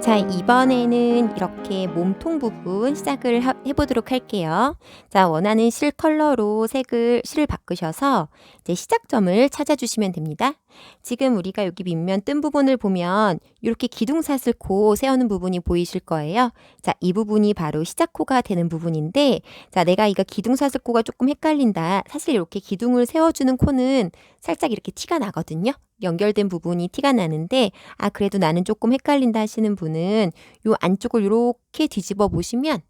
자, 이번에는 이렇게 몸통 부분 시작을 해보도록 할게요. 자, 원하는 실 컬러로 실을 바꾸셔서 이제 시작점을 찾아주시면 됩니다. 지금 우리가 여기 밑면 뜬 부분을 보면 이렇게 기둥사슬 코 세우는 부분이 보이실 거예요. 자, 이 부분이 바로 시작코가 되는 부분인데, 자, 내가 이거 기둥사슬 코가 조금 헷갈린다. 사실 이렇게 기둥을 세워주는 코는 살짝 이렇게 티가 나거든요. 연결된 부분이 티가 나는데, 아, 그래도 나는 조금 헷갈린다 하시는 분은 요 안쪽을 이렇게 뒤집어 보시면,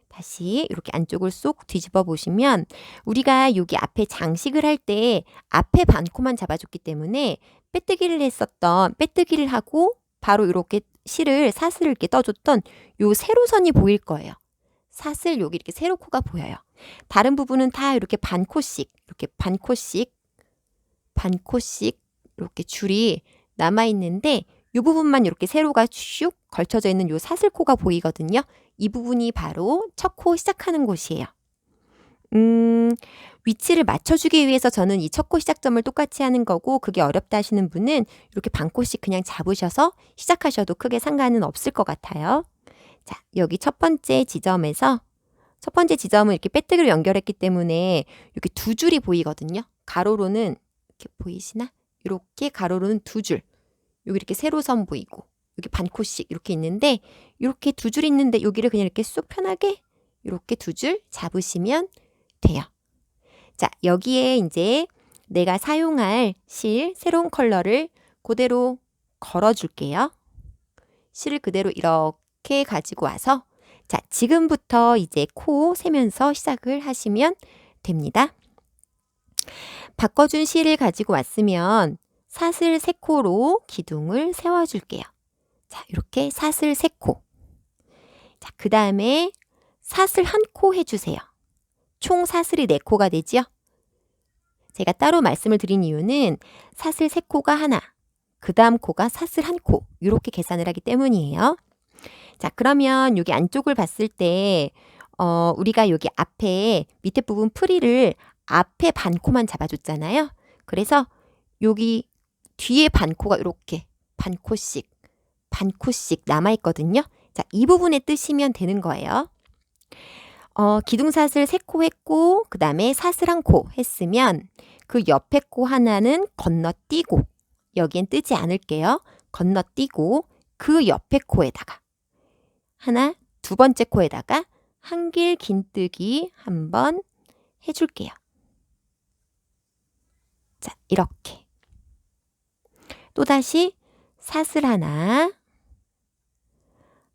다시 이렇게 안쪽을 쏙 뒤집어 보시면, 우리가 여기 앞에 장식을 할 때 앞에 반코만 잡아줬기 때문에 빼뜨기를 하고 바로 이렇게 사슬을 이렇게 떠줬던 요 세로선이 보일 거예요. 사슬 여기 이렇게 세로코가 보여요. 다른 부분은 다 이렇게 반코씩 이렇게 줄이 남아있는데, 이 부분만 이렇게 세로가 슉 걸쳐져 있는 요 사슬코가 보이거든요. 이 부분이 바로 첫 코 시작하는 곳이에요. 위치를 맞춰주기 위해서 저는 이 첫 코 시작점을 똑같이 하는 거고, 그게 어렵다 하시는 분은 이렇게 반코씩 그냥 잡으셔서 시작하셔도 크게 상관은 없을 것 같아요. 자, 여기 첫 번째 지점은 이렇게 빼뜨기로 연결했기 때문에 이렇게 두 줄이 보이거든요. 가로로는 이렇게 보이시나? 이렇게 가로로는 두 줄. 여기 이렇게 세로선 보이고, 여기 반코씩 이렇게 있는데, 이렇게 두 줄 있는데 여기를 그냥 이렇게 쏙 편하게 이렇게 두 줄 잡으시면 돼요. 자, 여기에 이제 내가 사용할 새로운 컬러를 그대로 걸어줄게요. 실을 그대로 이렇게 가지고 와서, 자, 지금부터 이제 코 세면서 시작을 하시면 됩니다. 바꿔준 실을 가지고 왔으면 사슬 3코로 기둥을 세워줄게요. 자, 이렇게 사슬 3코. 자, 그 다음에 사슬 1코 해주세요. 총 사슬이 4코가 되죠? 제가 따로 말씀을 드린 이유는 사슬 3코가 하나, 그 다음 코가 사슬 1코, 이렇게 계산을 하기 때문이에요. 자, 그러면 여기 안쪽을 봤을 때 우리가 여기 밑에 부분 프리를 앞에 반코만 잡아줬잖아요. 그래서 여기 뒤에 반코가 이렇게 반코씩 남아있거든요. 자, 이 부분에 뜨시면 되는 거예요. 기둥사슬 3코 했고, 그 다음에 사슬 1코 했으면 그 옆에 코 하나는 건너뛰고, 여기엔 뜨지 않을게요. 건너뛰고 그 옆에 코에다가 두 번째 코에다가 한길 긴뜨기 한번 해줄게요. 자, 이렇게. 또다시 사슬 하나,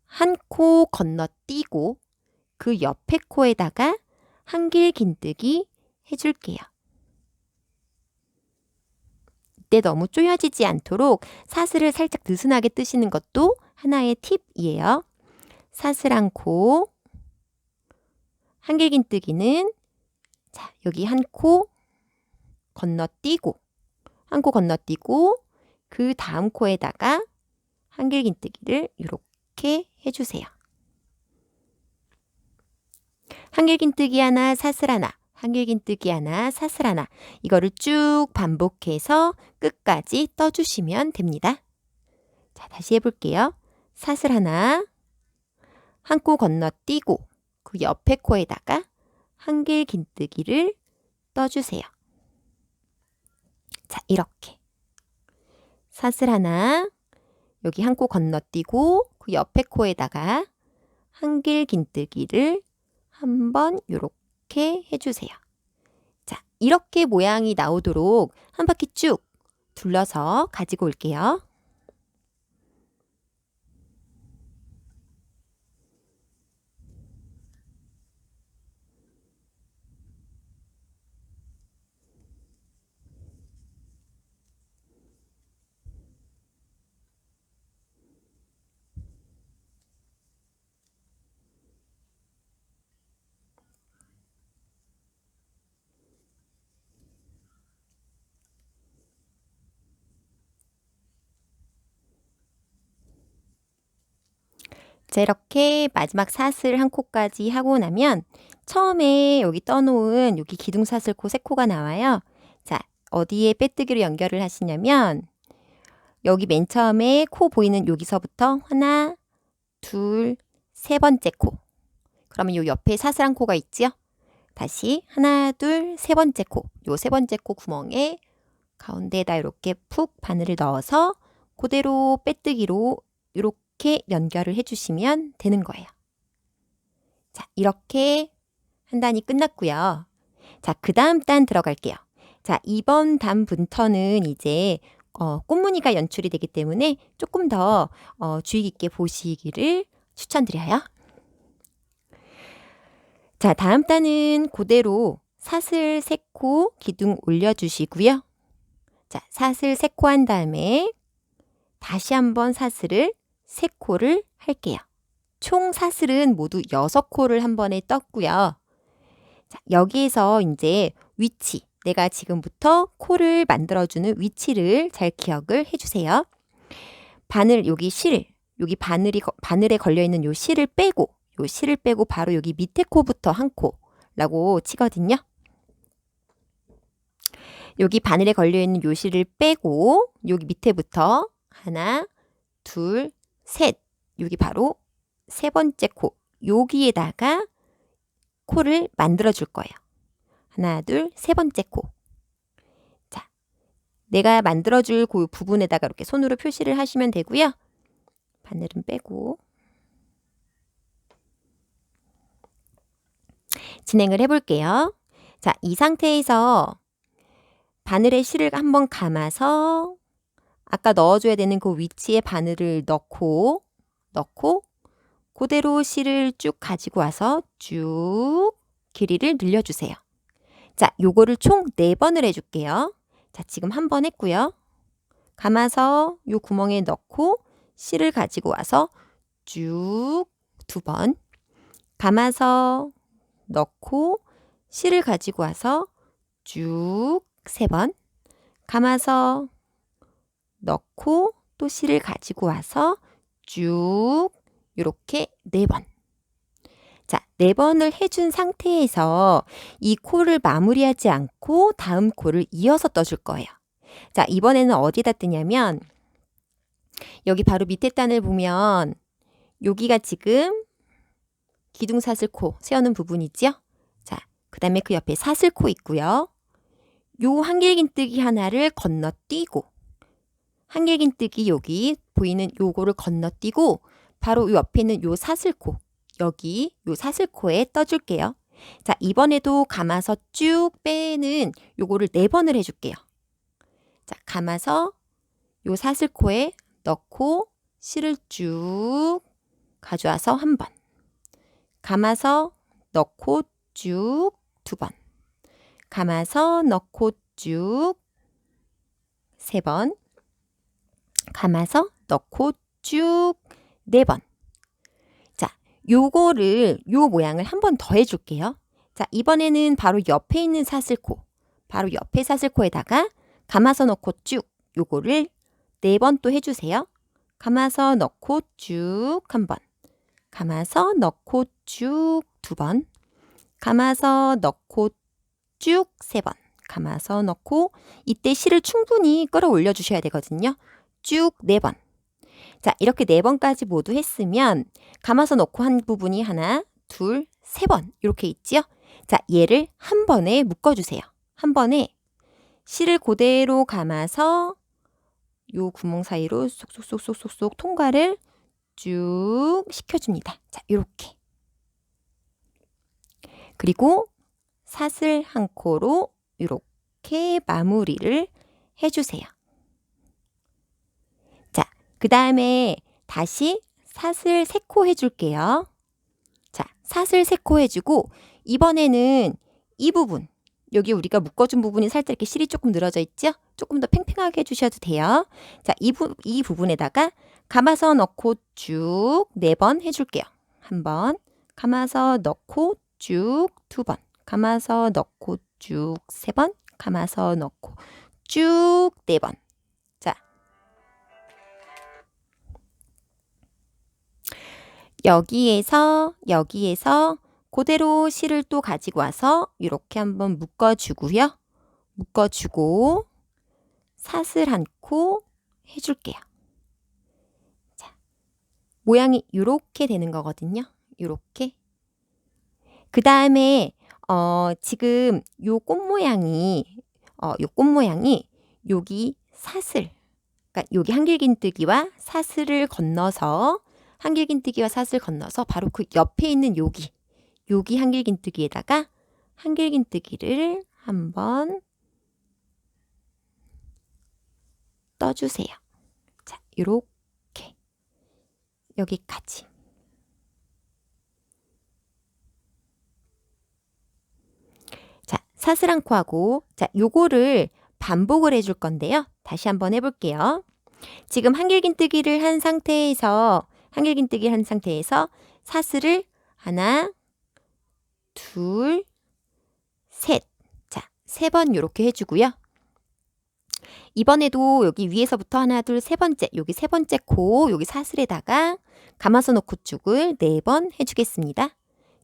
한 코 건너뛰고 그 옆에 코에다가 한길 긴뜨기 해줄게요. 이때 너무 쪼여지지 않도록 사슬을 살짝 느슨하게 뜨시는 것도 하나의 팁이에요. 사슬 1코, 한길 긴뜨기는, 자, 여기 한 코 건너뛰고 그 다음 코에다가 한길 긴뜨기를 이렇게 해주세요. 한길 긴뜨기 하나, 사슬 하나, 한길 긴뜨기 하나, 사슬 하나, 이거를 쭉 반복해서 끝까지 떠주시면 됩니다. 자, 다시 해볼게요. 사슬 하나, 한 코 건너뛰고 그 옆에 코에다가 한길 긴뜨기를 떠주세요. 자, 이렇게. 사슬 하나, 여기 한 코 건너뛰고 그 옆에 코에다가 한길 긴뜨기를 한번 이렇게 해주세요. 자, 이렇게 모양이 나오도록 한 바퀴 쭉 둘러서 가지고 올게요. 자, 이렇게 마지막 사슬 1코까지 하고 나면 처음에 여기 떠놓은 여기 기둥사슬 코 3코가 나와요. 자, 어디에 빼뜨기로 연결을 하시냐면 여기 맨 처음에 코 보이는 여기서부터 하나, 둘, 세 번째 코. 그러면 요 옆에 사슬한 코가 있지요? 다시 하나, 둘, 세 번째 코. 요 세 번째 코 구멍에 가운데에다 이렇게 푹 바늘을 넣어서 그대로 빼뜨기로 이렇게 연결을 해주시면 되는 거예요. 자, 이렇게 한 단이 끝났고요. 자, 그 다음 단 들어갈게요. 자, 이번 단부터는 이제 꽃무늬가 연출이 되기 때문에 조금 더 주의 깊게 보시기를 추천드려요. 자, 다음 단은 그대로 사슬 3코 기둥 올려주시고요. 자, 사슬 3코 한 다음에 다시 한번 사슬을 3코를 할게요. 총 사슬은 모두 6코를 한 번에 떴고요. 자, 여기에서 이제 위치, 내가 지금부터 코를 만들어주는 위치를 잘 기억을 해주세요. 바늘, 여기 바늘에 걸려있는 요 실을 빼고, 바로 여기 밑에 코부터 한 코라고 치거든요. 여기 바늘에 걸려있는 요 실을 빼고, 여기 밑에부터 하나, 둘, 셋. 여기 바로 세 번째 코. 여기에다가 코를 만들어 줄 거예요. 하나, 둘, 세 번째 코. 자, 내가 만들어 줄 그 부분에다가 이렇게 손으로 표시를 하시면 되고요. 바늘은 빼고 진행을 해볼게요. 자, 이 상태에서 바늘에 실을 한번 감아서 아까 넣어줘야 되는 그 위치에 바늘을 넣고 그대로 실을 쭉 가지고 와서 쭉 길이를 늘려주세요. 자, 요거를 총 4번을 해줄게요. 자, 지금 한 번 했고요. 감아서 요 구멍에 넣고 실을 가지고 와서 쭉 2번, 감아서 넣고 실을 가지고 와서 쭉 3번, 감아서 넣고 또 실을 가지고 와서 쭉 이렇게 4번. 자, 4번을 해준 상태에서 이 코를 마무리하지 않고 다음 코를 이어서 떠줄 거예요. 자, 이번에는 어디다 뜨냐면 여기 바로 밑에 단을 보면 여기가 지금 기둥사슬코 세우는 부분이지요. 자, 그 다음에 그 옆에 사슬코 있고요. 요 한길긴뜨기 하나를 건너뛰고 한길긴뜨기 여기 보이는 요거를 건너뛰고 바로 요 옆에 있는 요 사슬코 여기 요 사슬코에 떠줄게요. 자, 이번에도 감아서 쭉 빼는 요거를 4번을 해줄게요. 자, 감아서 요 사슬코에 넣고 실을 쭉 가져와서 1번, 감아서 넣고 쭉 2번, 감아서 넣고 쭉 3번, 감아서 넣고 쭉 4번. 자, 요거를 요 모양을 한 번 더 해줄게요. 자, 이번에는 바로 옆에 있는 사슬코, 바로 옆에 사슬코에다가 감아서 넣고 쭉 요거를 4번 또 해주세요. 감아서 넣고 쭉 1번, 감아서 넣고 쭉 2번, 감아서 넣고 쭉 3번, 감아서 넣고 이때 실을 충분히 끌어올려 주셔야 되거든요. 쭉 4번. 자, 이렇게 4번까지 모두 했으면 감아서 넣고 한 부분이 하나, 둘, 3번 이렇게 있지요. 자, 얘를 한 번에 묶어주세요. 한 번에 실을 그대로 감아서 요 구멍 사이로 쏙쏙쏙쏙쏙 통과를 쭉 시켜줍니다. 자, 요렇게. 그리고 사슬 한 코로 이렇게 마무리를 해주세요. 자, 그 다음에 다시 사슬 3코 해줄게요. 자, 사슬 3코 해주고 이번에는 이 부분, 여기 우리가 묶어준 부분이 살짝 이렇게 실이 조금 늘어져 있죠? 조금 더 팽팽하게 해주셔도 돼요. 자, 이 부분에다가 감아서 넣고 쭉 4번 해줄게요. 1번, 감아서 넣고 쭉 2번, 감아서 넣고 쭉 3번, 감아서 넣고 쭉 4번. 자, 여기에서 그대로 실을 또 가지고 와서 이렇게 한번 묶어주고요. 묶어주고 사슬 한 코 해줄게요. 자, 모양이 이렇게 되는 거거든요. 이렇게. 그 다음에 지금 요 꽃 모양이 여기 사슬, 그러니까 여기 한길긴뜨기와 사슬을 건너서 바로 그 옆에 있는 여기 한길긴뜨기에다가 한길긴뜨기를 한번 떠주세요. 자, 요렇게 여기까지. 자, 사슬 한 코하고 자, 요거를 반복을 해줄 건데요. 다시 한번 해볼게요. 지금 한길긴뜨기를 한 상태에서 사슬을 하나, 둘, 셋. 자, 3번 요렇게 해주고요. 이번에도 여기 위에서부터 하나, 둘, 세 번째, 여기 세 번째 코, 여기 사슬에다가 감아서 놓고 쭉을 4번 해주겠습니다.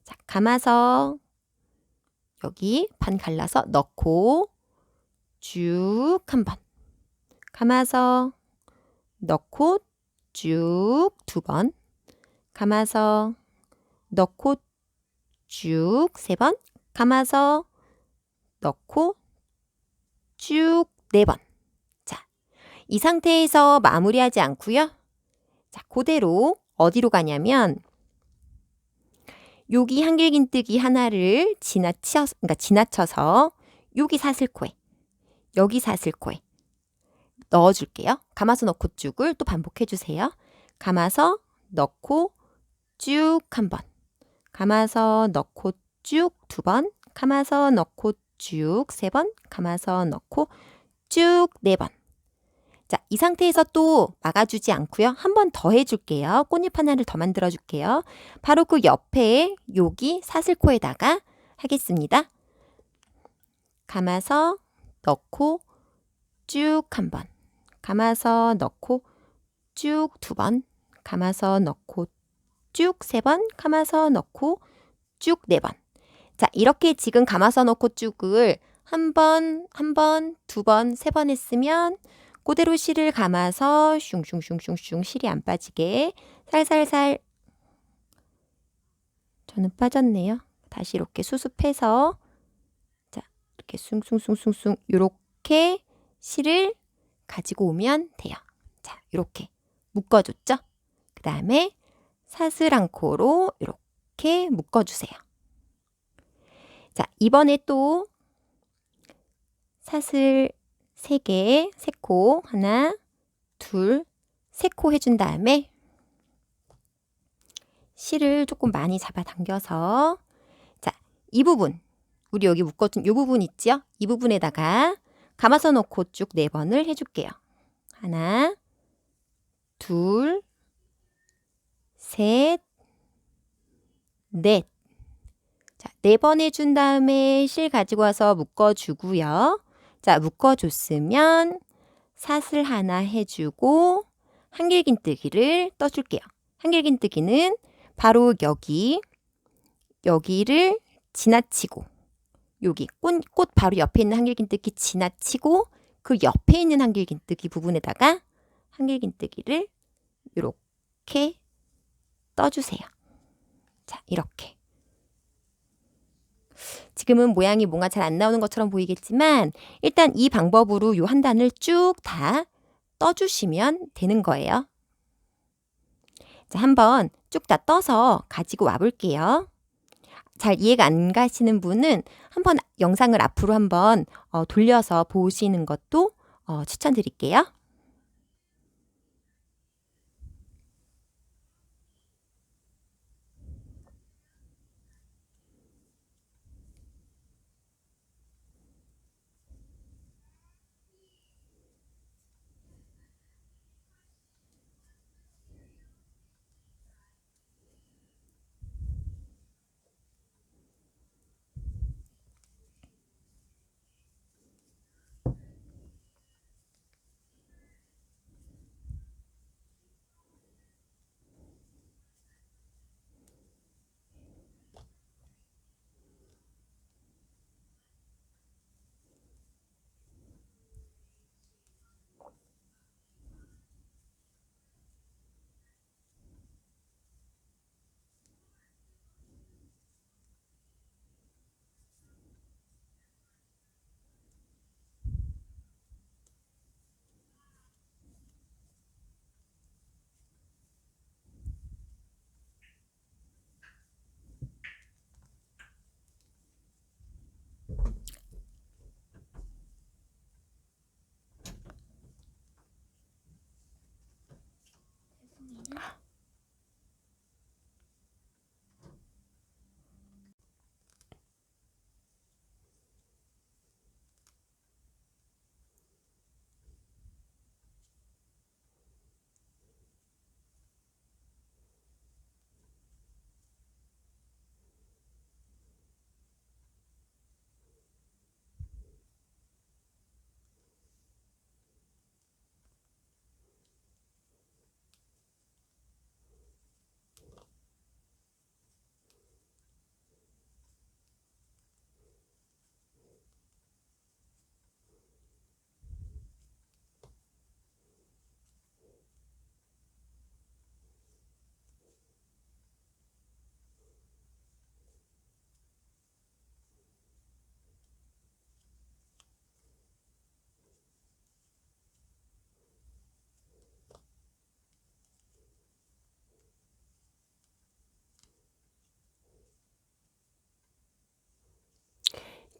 자, 감아서 여기 반 갈라서 넣고 쭉 한 번. 감아서 넣고 쭉 2번. 감아서 넣고 쭉 3번. 감아서 넣고 쭉 4번. 자, 이 상태에서 마무리하지 않고요. 자, 그대로 어디로 가냐면 여기 한길긴뜨기 하나를 지나쳐서 여기 사슬코에 넣어줄게요. 감아서 넣고 쭉을 또 반복해주세요. 감아서 넣고 쭉 한 번. 감아서 넣고 쭉 2번. 감아서 넣고 쭉 3번. 감아서 넣고 쭉 4번. 자, 이 상태에서 또 막아주지 않고요. 한 번 더 해줄게요. 꽃잎 하나를 더 만들어줄게요. 바로 그 옆에 여기 사슬코에다가 하겠습니다. 감아서 넣고 쭉 한 번. 감아서 넣고 쭉 2번. 감아서 넣고 쭉 3번. 감아서 넣고 쭉 4번. 자, 이렇게 지금 감아서 넣고 쭉을 한 번, 2번, 3번 했으면 그대로 실을 감아서 슝슝슝슝슝 실이 안 빠지게 살살살. 저는 빠졌네요. 다시 이렇게 수습해서 자, 이렇게 숭숭숭숭숭 이렇게 실을 가지고 오면 돼요. 자, 이렇게 묶어줬죠? 그 다음에 사슬 한 코로 이렇게 묶어주세요. 자, 이번에 또 사슬 3개, 3코, 하나, 둘, 3코 해준 다음에 실을 조금 많이 잡아당겨서 자, 이 부분, 우리 여기 묶어준 이 부분 있죠? 이 부분에다가 감아서 놓고 쭉 4번을 해줄게요. 하나, 둘, 셋, 넷. 자, 4번 해준 다음에 실 가지고 와서 묶어주고요. 자, 묶어줬으면 사슬 하나 해주고 한길긴뜨기를 떠줄게요. 한길긴뜨기는 바로 여기를 지나치고 여기 꽃 바로 옆에 있는 한길긴뜨기 지나치고 그 옆에 있는 한길긴뜨기 부분에다가 한길긴뜨기를 이렇게 떠주세요. 자, 이렇게. 지금은 모양이 뭔가 잘 안 나오는 것처럼 보이겠지만 일단 이 방법으로 요 한 단을 쭉 다 떠주시면 되는 거예요. 자, 한번 쭉 다 떠서 가지고 와 볼게요. 잘 이해가 안 가시는 분은 한번 영상을 앞으로 한번 돌려서 보시는 것도 추천드릴게요.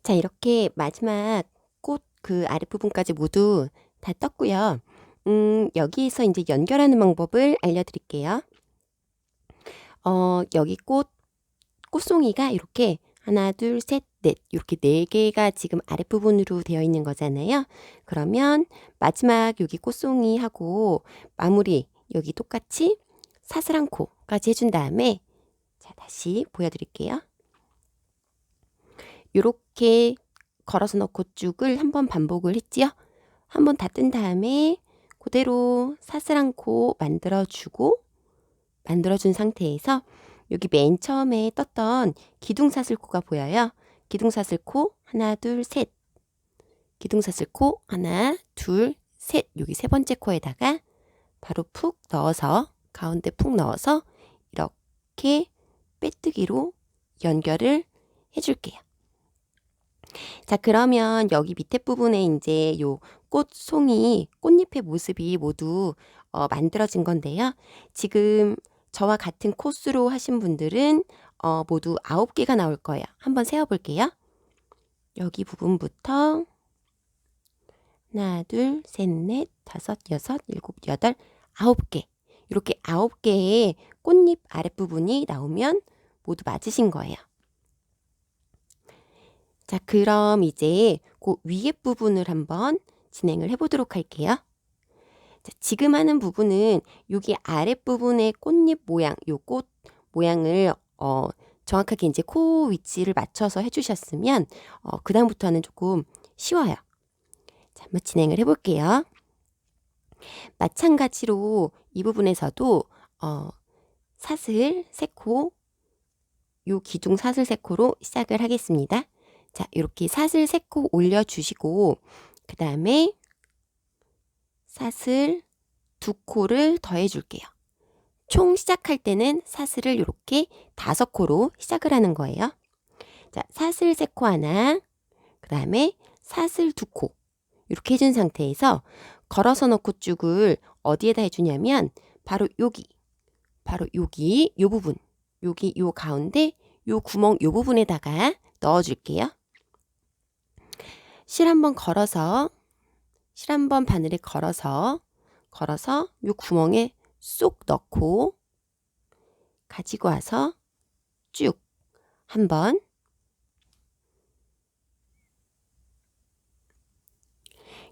자, 이렇게 마지막 꽃 그 아랫부분까지 모두 다 떴고요. 여기에서 이제 연결하는 방법을 알려드릴게요. 여기 꽃송이가 이렇게 하나, 둘, 셋, 넷 이렇게 4개가 지금 아랫부분으로 되어 있는 거잖아요. 그러면 마지막 여기 꽃송이하고 마무리 여기 똑같이 사슬 한 코까지 해준 다음에 자, 다시 보여드릴게요. 이렇게 걸어서 넣고 쭉을 한번 반복을 했지요. 한번 다 뜬 다음에 그대로 사슬 한 코 만들어준 상태에서 여기 맨 처음에 떴던 기둥사슬코가 보여요. 기둥사슬코 하나, 둘, 셋. 기둥사슬코 하나, 둘, 셋. 여기 세 번째 코에다가 바로 푹 넣어서 가운데 푹 넣어서 이렇게 빼뜨기로 연결을 해줄게요. 자, 그러면 여기 밑에 부분에 이제 요 꽃송이, 꽃잎의 모습이 모두 만들어진 건데요. 지금 저와 같은 코스로 하신 분들은 모두 9개가 나올 거예요. 한번 세어볼게요. 여기 부분부터 하나, 둘, 셋, 넷, 다섯, 여섯, 일곱, 여덟, 9개. 이렇게 9개의 꽃잎 아랫부분이 나오면 모두 맞으신 거예요. 자, 그럼 이제 그 위에 부분을 한번 진행을 해보도록 할게요. 자, 지금 하는 부분은 여기 아랫부분의 꽃잎 모양, 요 꽃 모양을 정확하게 이제 코 위치를 맞춰서 해주셨으면 그 다음부터는 조금 쉬워요. 자, 한번 진행을 해볼게요. 마찬가지로 이 부분에서도 사슬 3코, 요 기둥 사슬 3코로 시작을 하겠습니다. 자, 이렇게 사슬 3코 올려주시고 그 다음에 사슬 2코를 더해줄게요. 총 시작할 때는 사슬을 이렇게 5코로 시작을 하는 거예요. 자, 사슬 3코 하나, 그 다음에 사슬 2코 이렇게 해준 상태에서 걸어서 넣고 쭉을 어디에다 해주냐면 바로 여기 요 부분, 여기 요 가운데 요 구멍 요 부분에다가 넣어줄게요. 실 한번 바늘에 걸어서 요 구멍에 쏙 넣고 가지고 와서 쭉 한번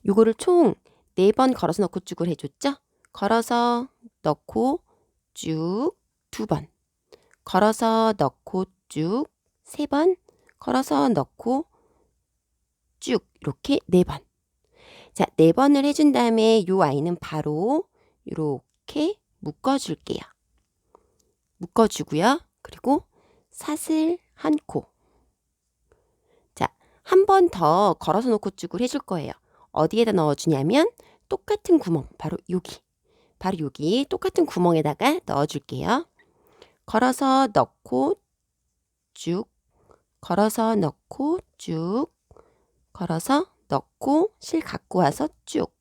요거를 총 4번 걸어서 넣고 쭉을 해줬죠? 걸어서 넣고 쭉 2번, 걸어서 넣고 쭉 3번, 걸어서 넣고 쭉 이렇게 4번. 자, 4번을 해준 다음에 요 아이는 바로 이렇게 묶어줄게요. 묶어주고요. 그리고 사슬 한 코. 자, 한 번 더 걸어서 놓고 쭉을 해줄 거예요. 어디에다 넣어주냐면 똑같은 구멍, 바로 여기 똑같은 구멍에다가 넣어줄게요. 걸어서 넣고 쭉, 걸어서 넣고 쭉, 걸어서 넣고 실 갖고 와서 쭉,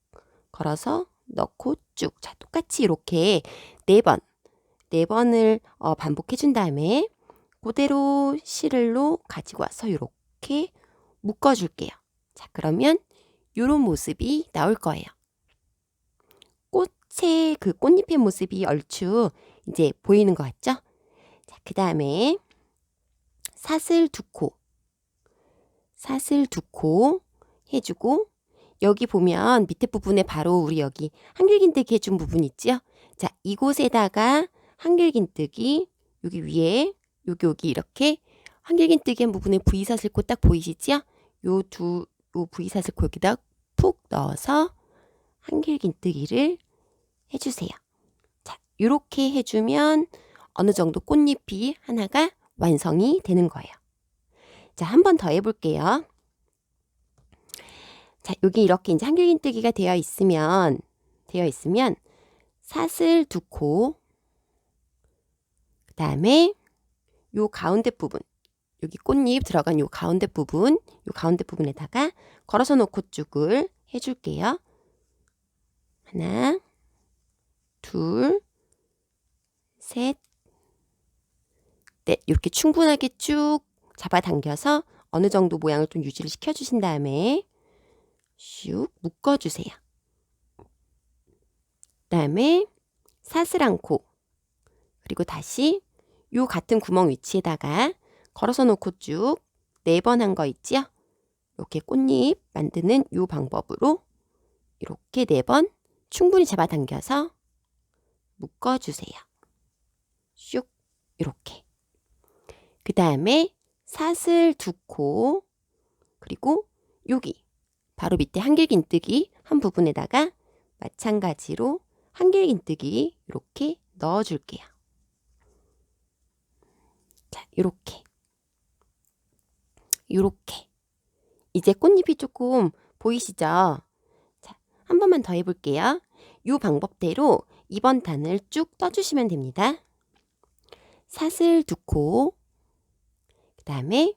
걸어서 넣고 쭉. 자, 똑같이 이렇게 4번을 반복해 준 다음에 그대로 실을로 가지고 와서 이렇게 묶어줄게요. 자, 그러면 이런 모습이 나올 거예요. 꽃의 그 꽃잎의 모습이 얼추 이제 보이는 것 같죠? 자, 그 다음에 사슬 2코 해주고 여기 보면 밑에 부분에 바로 우리 여기 한길긴뜨기 해준 부분 있죠? 자, 이곳에다가 한길긴뜨기 여기 위에 여기 이렇게 한길긴뜨기 한 부분에 V사슬코 딱 보이시죠? 요 V사슬코 여기다 푹 넣어서 한길긴뜨기를 해주세요. 자, 이렇게 해주면 어느 정도 꽃잎이 하나가 완성이 되는 거예요. 자, 한 번 더 해볼게요. 자, 여기 이렇게 이제 한길긴뜨기가 되어 있으면 사슬 2코, 그 다음에 요 가운데 부분, 여기 꽃잎 들어간 요 가운데 부분에다가 걸어서 놓고 쭉을 해줄게요. 하나, 둘, 셋, 넷. 이렇게 충분하게 쭉 잡아당겨서 어느 정도 모양을 좀 유지를 시켜주신 다음에 슉 묶어주세요. 그다음에 사슬한 코, 그리고 다시 요 같은 구멍 위치에다가 걸어서 놓고 쭉 4번 한 거 있지요? 이렇게 꽃잎 만드는 요 방법으로 이렇게 4번 충분히 잡아당겨서 묶어주세요. 슉 이렇게. 그 다음에 사슬 2코, 그리고 여기 바로 밑에 한길긴뜨기 한 부분에다가 마찬가지로 한길긴뜨기 이렇게 넣어줄게요. 자, 요렇게. 이제 꽃잎이 조금 보이시죠? 자, 한 번만 더 해볼게요. 이 방법대로 2번 단을 쭉 떠주시면 됩니다. 사슬 2코, 그 다음에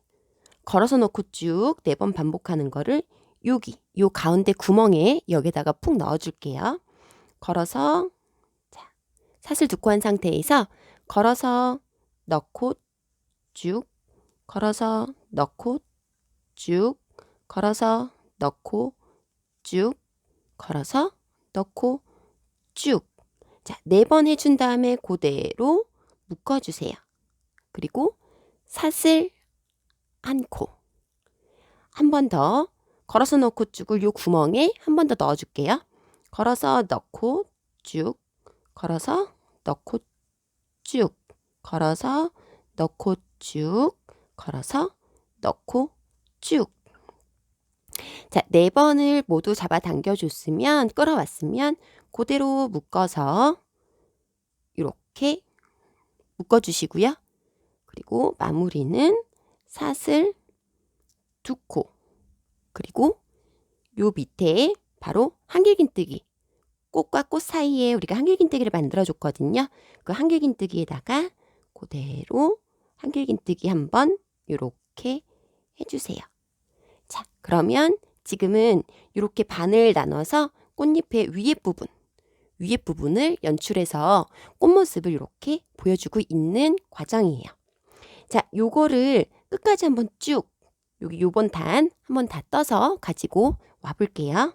걸어서 놓고 쭉 4번 반복하는 거를 여기, 요 가운데 구멍에 여기다가 푹 넣어줄게요. 걸어서, 자, 사슬 2코 한 상태에서 걸어서 넣고 쭉, 걸어서 넣고 쭉, 걸어서 넣고 쭉, 걸어서 넣고 쭉. 자, 4번 해준 다음에 그대로 묶어주세요. 그리고 사슬 한 코. 한 번 더 걸어서 넣고 쭉을 요 구멍에 한 번 더 넣어줄게요. 걸어서 넣고 쭉, 걸어서 넣고 쭉, 걸어서 넣고 쭉, 걸어서 넣고 쭉. 자, 4번을 모두 잡아당겨줬으면, 끌어왔으면 그대로 묶어서 이렇게 묶어주시고요. 그리고 마무리는 사슬 2코, 그리고 요 밑에 바로 한길긴뜨기, 꽃과 꽃 사이에 우리가 한길긴뜨기를 만들어줬거든요. 그 한길긴뜨기에다가 그대로 한길긴뜨기 한번 이렇게 해주세요. 자, 그러면 지금은 이렇게 반을 나눠서 꽃잎의 위에 부분을 연출해서 꽃모습을 이렇게 보여주고 있는 과정이에요. 자, 요거를 끝까지 한번 쭉, 여기 요번 단 한번 다 떠서 가지고 와 볼게요.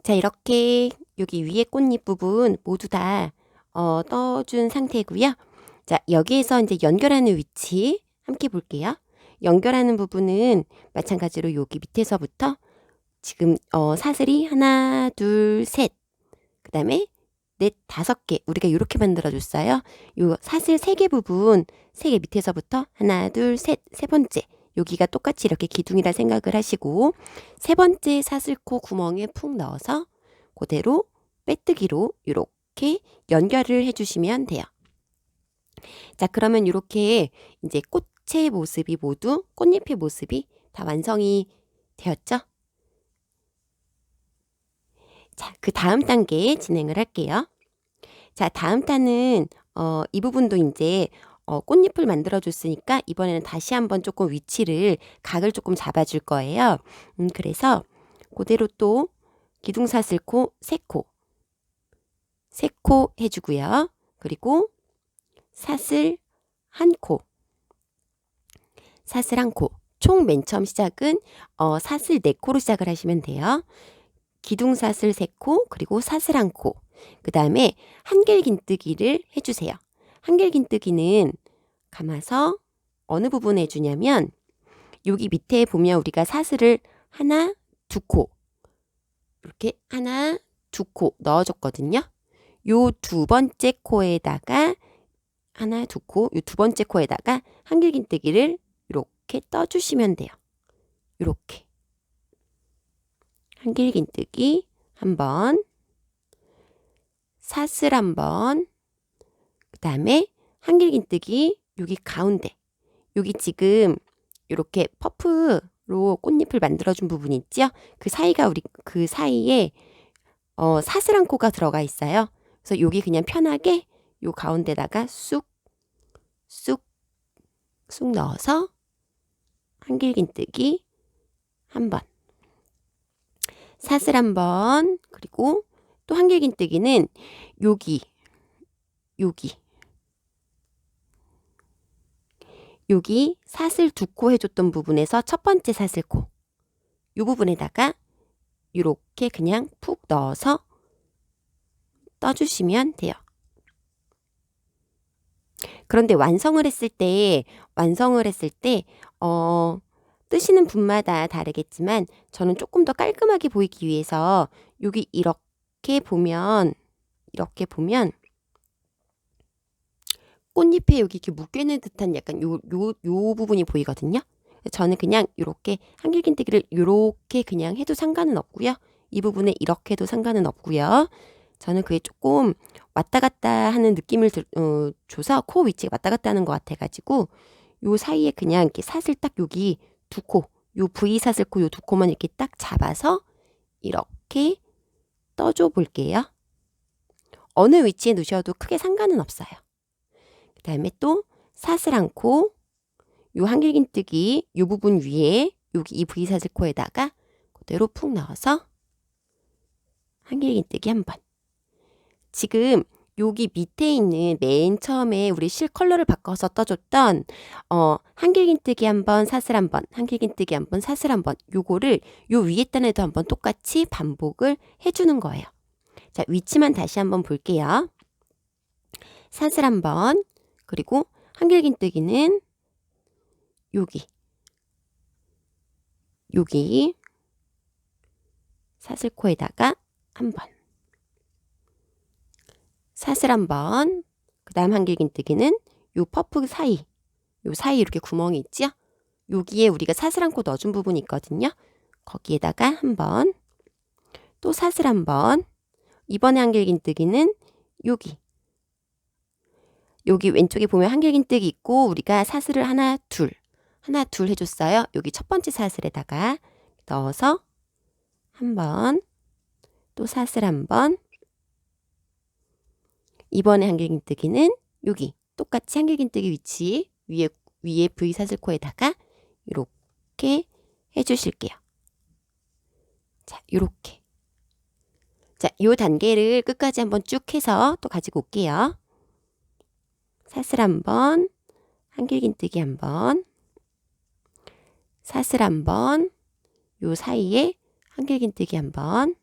자, 이렇게 여기 위에 꽃잎 부분 모두 다 떠준 상태고요. 자, 여기에서 이제 연결하는 위치 함께 볼게요. 연결하는 부분은 마찬가지로 여기 밑에서부터 지금 사슬이 하나, 둘, 셋, 그 다음에 넷, 5개 우리가 이렇게 만들어줬어요. 요 사슬 3개 부분, 3개 밑에서부터 하나, 둘, 셋, 세 번째 여기가 똑같이 이렇게 기둥이라 생각을 하시고 세 번째 사슬코 구멍에 푹 넣어서 그대로 빼뜨기로 이렇게 연결을 해주시면 돼요. 자, 그러면 이렇게 이제 꽃의 모습이 모두 꽃잎의 모습이 다 완성이 되었죠? 자, 그 다음 단계 진행을 할게요. 자, 다음 단은 이 부분도 이제 꽃잎을 만들어 줬으니까 이번에는 다시 한번 조금 위치를 각을 조금 잡아줄 거예요. 그래서 그대로 또 기둥사슬코 3코 해주고요. 그리고 사슬 1코, 총 맨 처음 시작은 사슬 4코로 시작을 하시면 돼요. 기둥사슬 3코, 그리고 사슬 1코. 그 다음에 한길긴뜨기를 해주세요. 한길긴뜨기는 감아서 어느 부분에 해주냐면 여기 밑에 보면 우리가 사슬을 하나, 2코 이렇게 하나, 2코 넣어줬거든요. 요 두 번째 코에다가 하나, 두 코, 요 두 번째 코에다가 한길긴뜨기를 이렇게 떠주시면 돼요. 이렇게 한길긴뜨기 한 번, 사슬 한 번, 그 다음에 한길긴뜨기 여기 가운데, 여기 지금 이렇게 퍼프로 꽃잎을 만들어준 부분 있죠? 그 사이가 그 사이에 사슬 한 코가 들어가 있어요. 그래서 여기 그냥 편하게 요 가운데다가 쑥 넣어서 한길긴뜨기 한 번, 사슬 한 번, 그리고 또 한길긴뜨기는 여기 사슬 두 코 해줬던 부분에서 첫 번째 사슬코 이 부분에다가 이렇게 그냥 푹 넣어서 떠주시면 돼요. 그런데 완성을 했을 때 뜨시는 분마다 다르겠지만 저는 조금 더 깔끔하게 보이기 위해서 여기 이렇게 보면 꽃잎에 여기 이렇게 묶여있는 듯한 약간 요 부분이 보이거든요. 저는 그냥 이렇게 한길긴뜨기를 이렇게 그냥 해도 상관은 없고요. 이 부분에 이렇게 해도 상관은 없고요. 저는 그게 조금 왔다 갔다 하는 느낌을 줘서 코 위치가 왔다 갔다 하는 것 같아가지고 요 사이에 그냥 이렇게 사슬 딱 여기 두 코, 요 V 사슬코 요 두 코만 이렇게 딱 잡아서 이렇게 떠줘 볼게요. 어느 위치에 놓으셔도 크게 상관은 없어요. 그 다음에 또 사슬 한 코, 요 한길긴뜨기 요 부분 위에 여기 이 V 사슬코에다가 그대로 푹 넣어서 한길긴뜨기 한 번. 지금 여기 밑에 있는 맨 처음에 우리 실 컬러를 바꿔서 떠줬던 한길긴뜨기 한 번, 사슬 한 번, 한길긴뜨기 한 번, 사슬 한 번 요거를 요 위에 단에도 한번 똑같이 반복을 해주는 거예요. 자, 위치만 다시 한번 볼게요. 사슬 한 번, 그리고 한길긴뜨기는 여기 사슬코에다가 한 번, 사슬 한 번, 그 다음 한길긴뜨기는 요 퍼프 사이, 요 사이 이렇게 구멍이 있죠? 여기에 우리가 사슬 한 코 넣어준 부분이 있거든요. 거기에다가 한 번, 또 사슬 한 번, 이번에 한길긴뜨기는 여기 왼쪽에 보면 한길긴뜨기 있고 우리가 사슬을 하나 둘 해줬어요. 여기 첫 번째 사슬에다가 넣어서 한 번, 또 사슬 한 번, 이번에 한길긴뜨기는 여기 똑같이 한길긴뜨기 위치 위에 V 사슬코에다가 이렇게 해주실게요. 자, 요렇게. 자, 요 단계를 끝까지 한번 쭉 해서 또 가지고 올게요. 사슬 한 번, 한길긴뜨기 한 번, 사슬 한 번, 요 사이에 한길긴뜨기 한 번,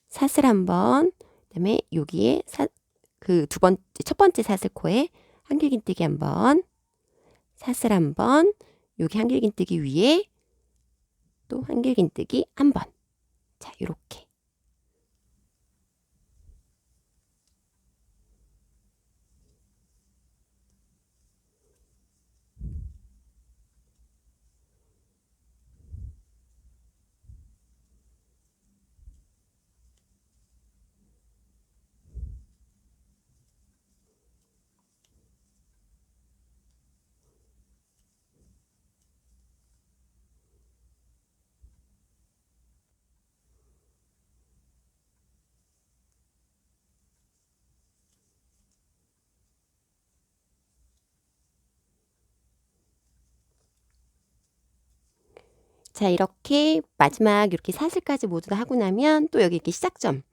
사슬 한 번, 그다음에 여기에 첫 번째 사슬코에 한길긴뜨기 한 번, 사슬 한 번, 여기 한길긴뜨기 위에 또 한길긴뜨기 한 번. 자, 요렇게. 자, 이렇게 마지막 이렇게 사슬까지 모두 다 하고 나면 또 여기 이렇게 시작한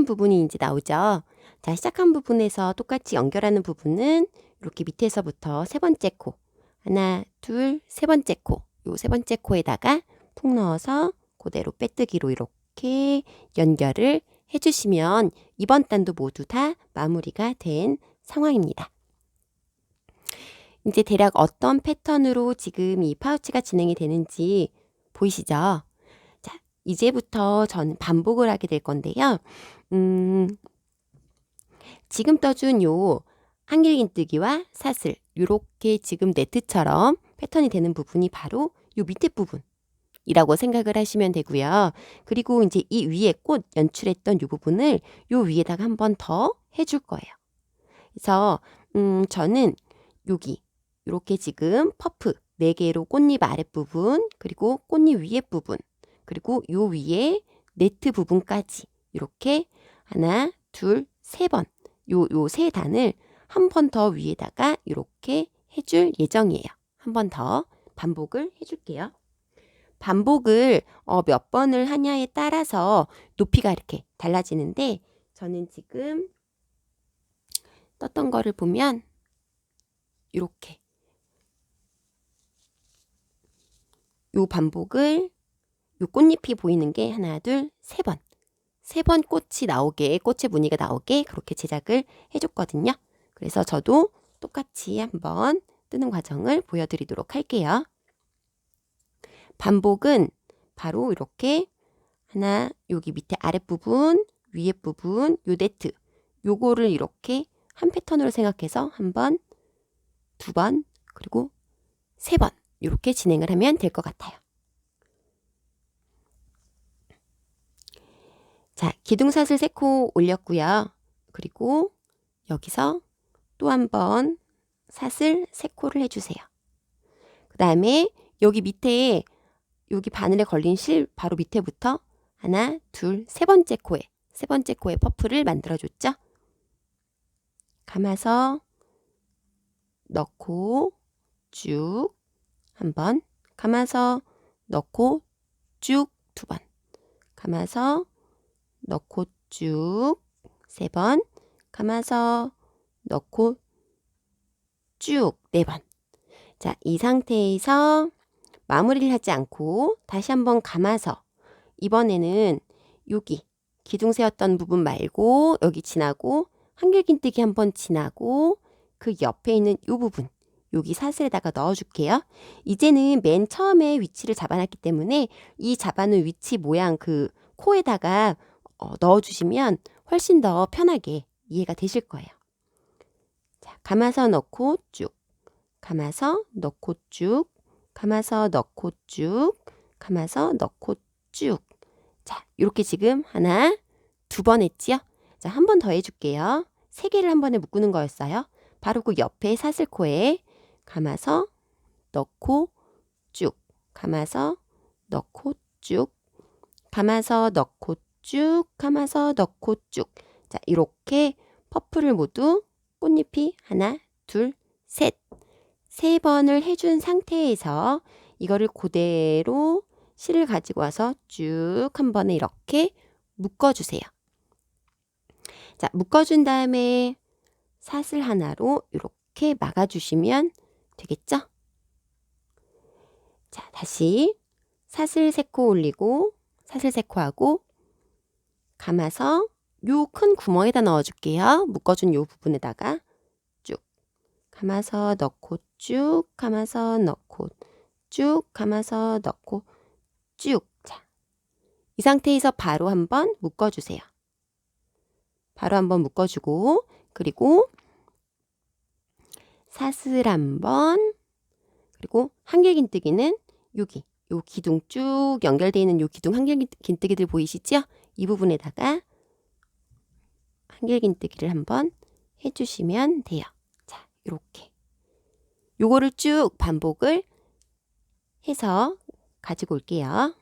부분이 이제 나오죠. 자, 시작한 부분에서 똑같이 연결하는 부분은 이렇게 밑에서부터 세 번째 코, 하나, 둘, 세 번째 코, 요 세 번째 코에다가 푹 넣어서 그대로 빼뜨기로 이렇게 연결을 해주시면 이번 단도 모두 다 마무리가 된 상황입니다. 이제 대략 어떤 패턴으로 지금 이 파우치가 진행이 되는지 보이시죠? 자, 이제부터 저는 반복을 하게 될 건데요. 지금 떠준 요 한길긴뜨기와 사슬 요렇게 지금 네트처럼 패턴이 되는 부분이 바로 요 밑에 부분이라고 생각을 하시면 되고요. 그리고 이제 이 위에 꽃 연출했던 요 부분을 요 위에다가 한 번 더 해줄 거예요. 그래서 저는 여기 이렇게 지금 퍼프 4개로 꽃잎 아랫부분 그리고 꽃잎 위에 부분 그리고 요 위에 네트 부분까지 이렇게 하나, 둘, 세 번 요 세 단을 한 번 더 위에다가 이렇게 해줄 예정이에요. 한 번 더 반복을 해줄게요. 반복을 몇 번을 하냐에 따라서 높이가 이렇게 달라지는데 저는 지금 떴던 거를 보면 이렇게 요 반복을 요 꽃잎이 보이는 게 하나, 둘, 세 번. 세 번 꽃이 나오게, 꽃의 무늬가 나오게 그렇게 제작을 해줬거든요. 그래서 저도 똑같이 한번 뜨는 과정을 보여드리도록 할게요. 반복은 바로 이렇게 하나, 여기 밑에 아랫부분, 위에 부분, 요 네트 요거를 이렇게 한 패턴으로 생각해서 한 번, 두 번, 그리고 세 번 이렇게 진행을 하면 될 것 같아요. 자, 기둥사슬 3코 올렸고요. 그리고 여기서 또 한 번 사슬 3코를 해주세요. 그 다음에 여기 밑에 여기 바늘에 걸린 실 바로 밑에부터 하나, 둘, 세 번째 코에 퍼프를 만들어줬죠. 감아서 넣고 쭉 한 번, 감아서 넣고 쭉 2번, 감아서 넣고 쭉 3번, 감아서 넣고 쭉 4번. 자, 이 상태에서 마무리를 하지 않고 다시 한번 감아서 이번에는 여기 기둥 세웠던 부분 말고 여기 지나고 한길긴뜨기 한번 지나고 그 옆에 있는 이 부분 여기 사슬에다가 넣어줄게요. 이제는 맨 처음에 위치를 잡아놨기 때문에 이 잡아놓은 위치 모양 그 코에다가 넣어주시면 훨씬 더 편하게 이해가 되실 거예요. 자, 감아서 넣고 쭉, 감아서 넣고 쭉, 감아서 넣고 쭉, 감아서 넣고 쭉. 자, 이렇게 지금 하나, 2번 했지요? 자, 한 번 더 해줄게요. 3개를 한 번에 묶는 거였어요. 바로 그 옆에 사슬코에 감아서 넣고 쭉, 감아서 넣고 쭉, 감아서 넣고 쭉, 감아서 넣고 쭉. 자, 이렇게 퍼프를 모두 꽃잎이 하나, 둘, 셋. 3번을 해준 상태에서 이거를 그대로 실을 가지고 와서 쭉 한 번에 이렇게 묶어주세요. 자, 묶어준 다음에 사슬 하나로 이렇게 막아주시면 되겠죠? 자, 다시 사슬 3코 올리고 사슬 3코 하고 감아서 요 큰 구멍에다 넣어줄게요. 묶어준 요 부분에다가 쭉 감아서 넣고 쭉 감아서 넣고 쭉 감아서 넣고 쭉. 자, 이 상태에서 바로 한번 묶어주세요. 바로 한번 묶어주고 그리고 사슬 한번 그리고 한길긴뜨기는 여기 요 기둥 쭉 연결되어 있는 요 기둥 한길긴뜨기들 보이시죠? 이 부분에다가 한길긴뜨기를 한번 해주시면 돼요. 자, 이렇게 요거를 쭉 반복을 해서 가지고 올게요.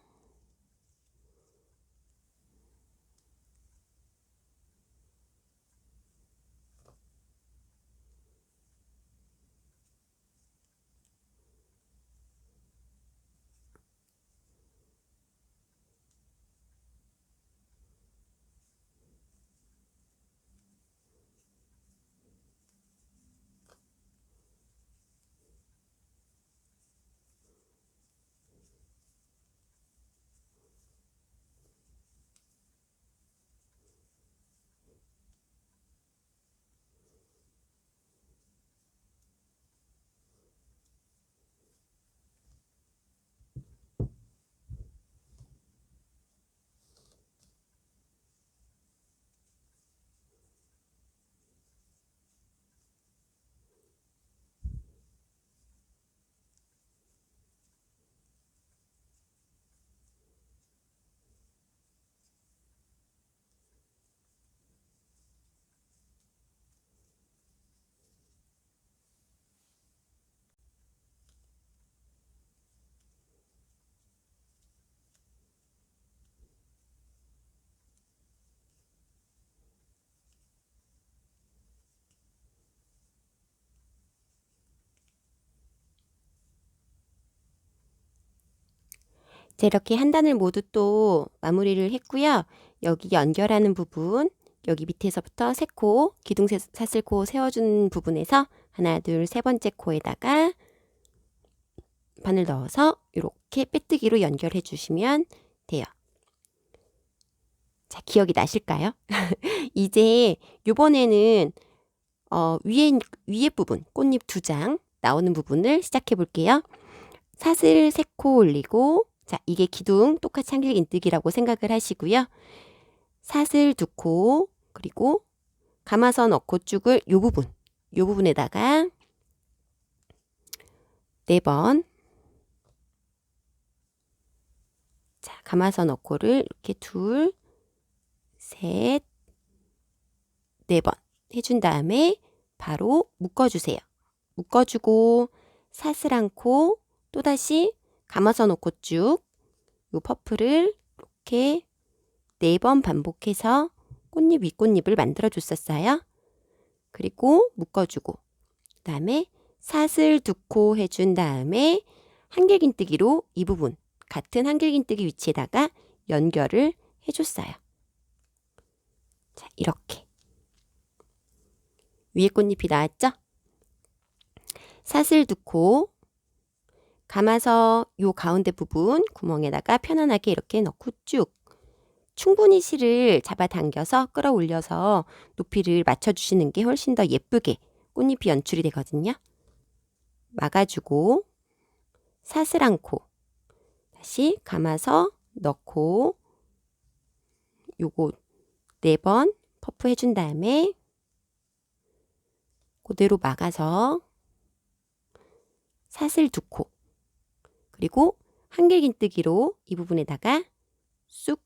자, 이렇게 한 단을 모두 또 마무리를 했고요. 여기 연결하는 부분, 여기 밑에서부터 세 코, 기둥사슬코 세워준 부분에서 하나, 둘, 세 번째 코에다가 바늘 넣어서 이렇게 빼뜨기로 연결해 주시면 돼요. 자, 기억이 나실까요? 이제 요번에는 위에 부분, 꽃잎 2장 나오는 부분을 시작해 볼게요. 사슬 3코 올리고, 자, 이게 기둥 똑같이 한길긴뜨기라고 생각을 하시고요. 사슬 2코, 그리고 감아서 넣고 쭉을 요 부분에다가 4번, 자, 감아서 넣고를 이렇게 2, 셋, 4번 해준 다음에 바로 묶어주세요. 묶어주고 사슬 1코 또다시 감아서 놓고 쭉 요 퍼프를 이렇게 4번 반복해서 꽃잎 윗꽃잎을 만들어 줬었어요. 그리고 묶어주고 그 다음에 사슬 2코 해준 다음에 한길긴뜨기로 이 부분 같은 한길긴뜨기 위치에다가 연결을 해줬어요. 자, 이렇게 위에 꽃잎이 나왔죠? 사슬 2코 감아서 요 가운데 부분 구멍에다가 편안하게 이렇게 넣고 쭉 충분히 실을 잡아당겨서 끌어올려서 높이를 맞춰주시는 게 훨씬 더 예쁘게 꽃잎이 연출이 되거든요. 막아주고 사슬 1코 다시 감아서 넣고 요거 4번 퍼프 해준 다음에 그대로 막아서 사슬 2코 그리고 한길긴뜨기로 이 부분에다가 쑥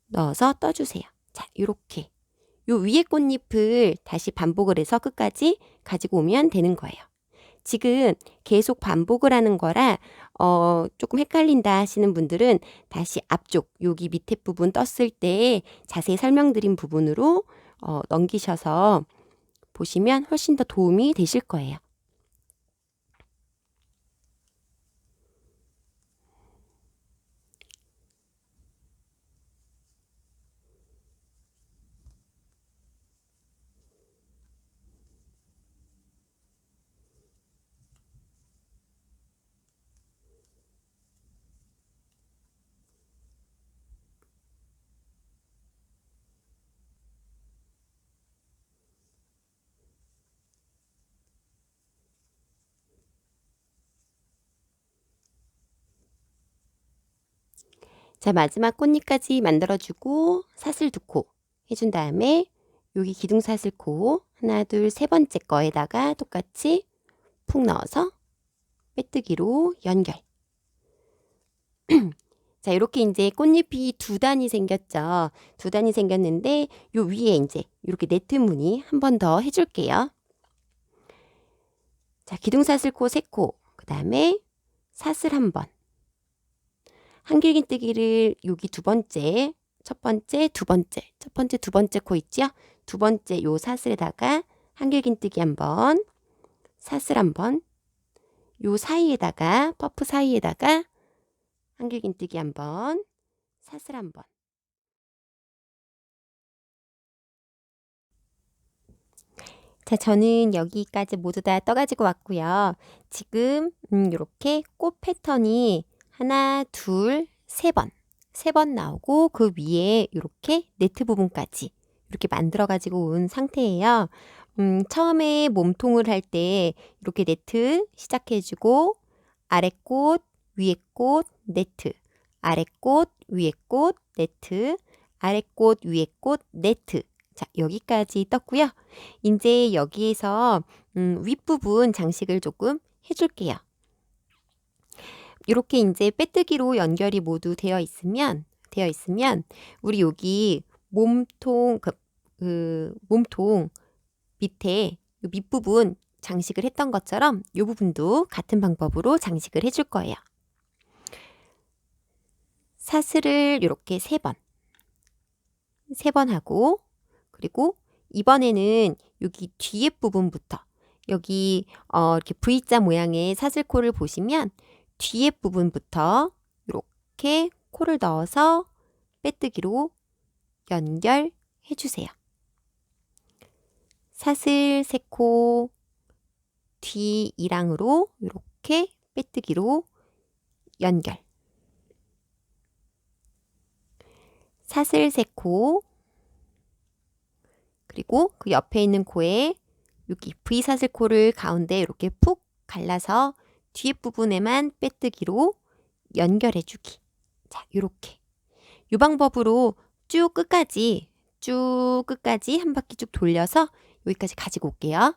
넣어서 떠주세요. 자, 요렇게 요 위에 꽃잎을 다시 반복을 해서 끝까지 가지고 오면 되는 거예요. 지금 계속 반복을 하는 거라 조금 헷갈린다 하시는 분들은 다시 앞쪽 여기 밑에 부분 떴을 때 자세히 설명드린 부분으로 넘기셔서 보시면 훨씬 더 도움이 되실 거예요. 자, 마지막 꽃잎까지 만들어주고 사슬 2코 해준 다음에 여기 기둥사슬코 하나, 둘, 세 번째 거에다가 똑같이 푹 넣어서 빼뜨기로 연결. 자, 이렇게 이제 꽃잎이 2단이 생겼죠. 2단이 생겼는데 요 위에 이제 이렇게 네트 무늬 한 번 더 해줄게요. 자, 기둥사슬코 3코, 그 다음에 사슬 1번. 한길긴뜨기를 여기 첫 번째, 두 번째 코 있죠? 두 번째 요 사슬에다가 한길긴뜨기 1번, 사슬 1번, 요 사이에다가 퍼프 사이에다가 한길긴뜨기 1번, 사슬 1번. 자, 저는 여기까지 모두 다 떠가지고 왔고요. 지금 이렇게 꽃 패턴이 하나, 둘, 세 번 나오고 그 위에 이렇게 네트 부분까지 이렇게 만들어 가지고 온 상태예요. 처음에 몸통을 할 때 이렇게 네트 시작해주고 아래 꽃, 위에 꽃, 네트, 아래 꽃, 위에 꽃, 네트, 아래 꽃, 위에 꽃, 네트. 자, 여기까지 떴고요. 이제 여기에서 윗부분 장식을 조금 해줄게요. 이렇게 이제 빼뜨기로 연결이 모두 되어 있으면 우리 여기 몸통 몸통 밑에 요 밑부분 장식을 했던 것처럼 이 부분도 같은 방법으로 장식을 해줄 거예요. 사슬을 이렇게 3번 하고 그리고 이번에는 여기 뒤에 부분부터 여기 이렇게 V자 모양의 사슬코를 보시면 뒤에 부분부터 이렇게 코를 넣어서 빼뜨기로 연결해 주세요. 사슬 3코 뒤 2랑으로 이렇게 빼뜨기로 연결. 사슬 3코 그리고 그 옆에 있는 코에 여기 V사슬 코를 가운데 이렇게 푹 갈라서 뒤에 부분에만 빼뜨기로 연결해 주기. 자, 요렇게. 이 방법으로 쭉 끝까지 한 바퀴 쭉 돌려서 여기까지 가지고 올게요.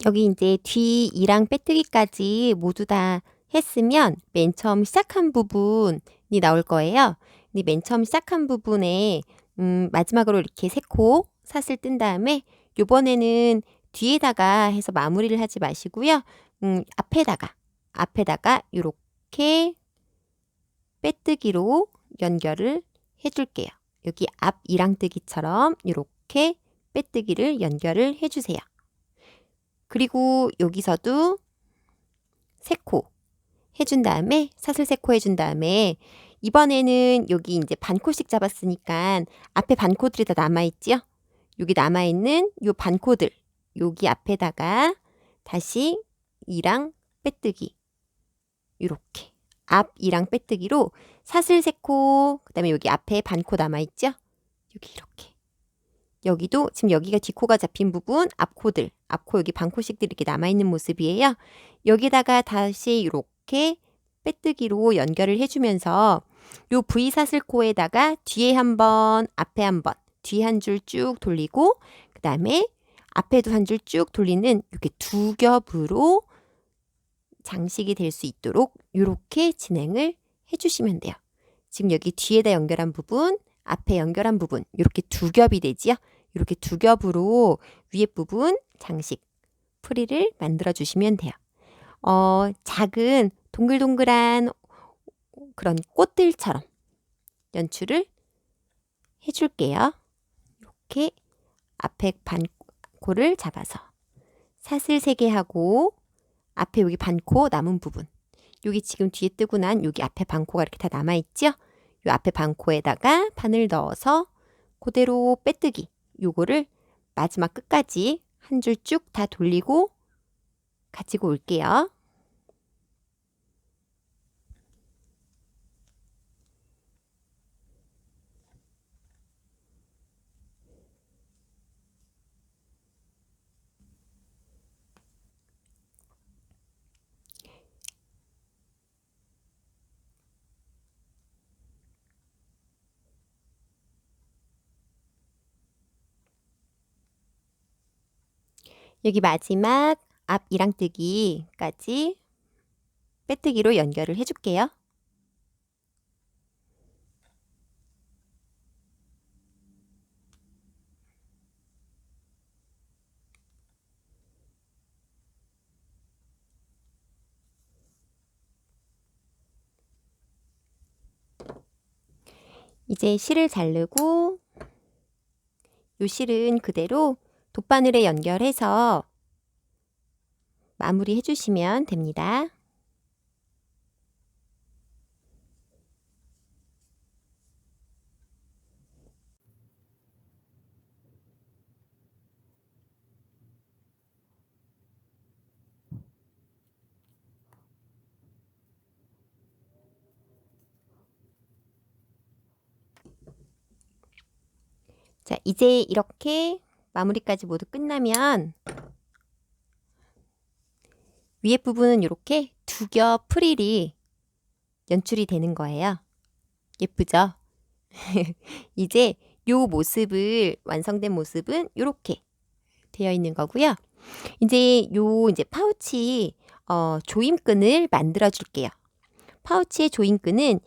여기 이제 뒤 2랑 빼뜨기까지 모두 다 했으면 맨 처음 시작한 부분이 나올 거예요. 근데 맨 처음 시작한 부분에 마지막으로 이렇게 3코 사슬 뜬 다음에 요번에는 뒤에다가 해서 마무리를 하지 마시고요. 앞에다가 이렇게 빼뜨기로 연결을 해줄게요. 여기 앞 2랑뜨기처럼 이렇게 빼뜨기를 연결을 해주세요. 그리고 여기서도 3코 해준 다음에 사슬 3코 해준 다음에 이번에는 여기 이제 반코씩 잡았으니까 앞에 반코들이 다 남아있지요? 여기 남아있는 요 반코들 여기 앞에다가 다시 2랑 빼뜨기 이렇게 앞 2랑 빼뜨기로 사슬 3코 그 다음에 여기 앞에 반코 남아있죠? 여기 이렇게 여기도 지금 여기가 뒷코가 잡힌 부분 앞코들 앞코 여기 반코씩들이 이렇게 남아있는 모습이에요. 여기다가 다시 이렇게 빼뜨기로 연결을 해주면서 요 V 사슬코에다가 뒤에 한 번, 앞에 한 번, 뒤에 한 줄 쭉 돌리고 그 다음에 앞에도 한 줄 쭉 돌리는 이렇게 2겹으로 장식이 될 수 있도록 이렇게 진행을 해주시면 돼요. 지금 여기 뒤에다 연결한 부분, 앞에 연결한 부분 이렇게 2겹이 되지요. 이렇게 2겹으로 위에 부분 장식, 프릴을 만들어 주시면 돼요. 작은 동글동글한 그런 꽃들처럼 연출을 해줄게요. 이렇게 앞에 반코를 잡아서 사슬 3개 하고 앞에 여기 반코 남은 부분 여기 지금 뒤에 뜨고 난 여기 앞에 반코가 이렇게 다 남아있죠? 요 앞에 반코에다가 바늘 넣어서 그대로 빼뜨기 요거를 마지막 끝까지 한 줄 쭉 다 돌리고 가지고 올게요. 여기 마지막 앞 2랑뜨기까지 빼뜨기로 연결을 해줄게요. 이제 실을 자르고 요 실은 그대로 돗바늘에 연결해서 마무리 해주시면 됩니다. 자, 이제 이렇게 마무리까지 모두 끝나면 위에 부분은 이렇게 두 겹 프릴이 연출이 되는 거예요. 예쁘죠? 이제 요 모습을 완성된 모습은 이렇게 되어 있는 거고요. 이제 이제 파우치 조임끈을 만들어 줄게요. 파우치의 조임끈은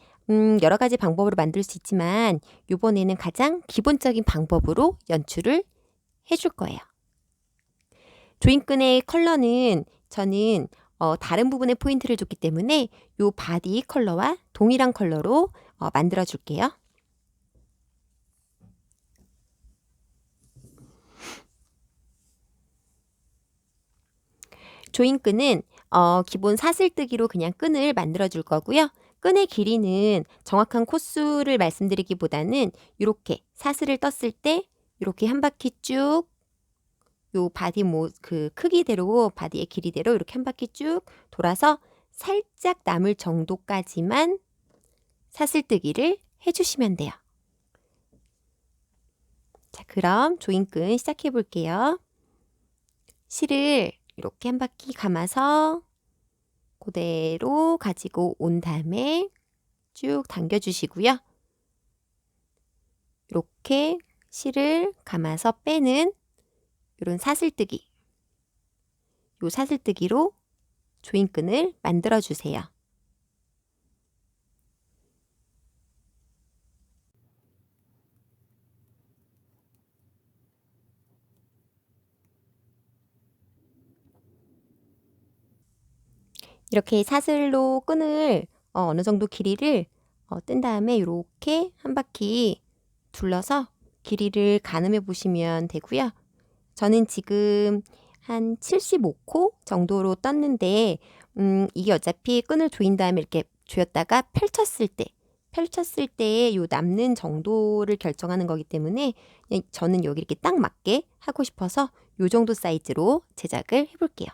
여러 가지 방법으로 만들 수 있지만 이번에는 가장 기본적인 방법으로 연출을 해줄 거예요. 조임끈의 컬러는 저는 다른 부분에 포인트를 줬기 때문에 이 바디 컬러와 동일한 컬러로 만들어 줄게요. 조임끈은 기본 사슬뜨기로 그냥 끈을 만들어 줄 거고요. 끈의 길이는 정확한 코수를 말씀드리기보다는 이렇게 사슬을 떴을 때 이렇게 한 바퀴 쭉 요 바디 그 크기대로 바디의 길이대로 이렇게 한 바퀴 쭉 돌아서 살짝 남을 정도까지만 사슬뜨기를 해주시면 돼요. 자, 그럼 조임끈 시작해 볼게요. 실을 이렇게 한 바퀴 감아서 그대로 가지고 온 다음에 쭉 당겨 주시고요. 이렇게 실을 감아서 빼는 이런 사슬뜨기, 요 사슬뜨기로 조임끈을 만들어 주세요. 이렇게 사슬로 끈을 어느 정도 길이를 뜬 다음에 이렇게 한 바퀴 둘러서 길이를 가늠해 보시면 되고요. 저는 지금 한 75코 정도로 떴는데 이게 어차피 끈을 조인 다음에 이렇게 조였다가 펼쳤을 때 요 남는 정도를 결정하는 거기 때문에 저는 여기 이렇게 딱 맞게 하고 싶어서 요 정도 사이즈로 제작을 해볼게요.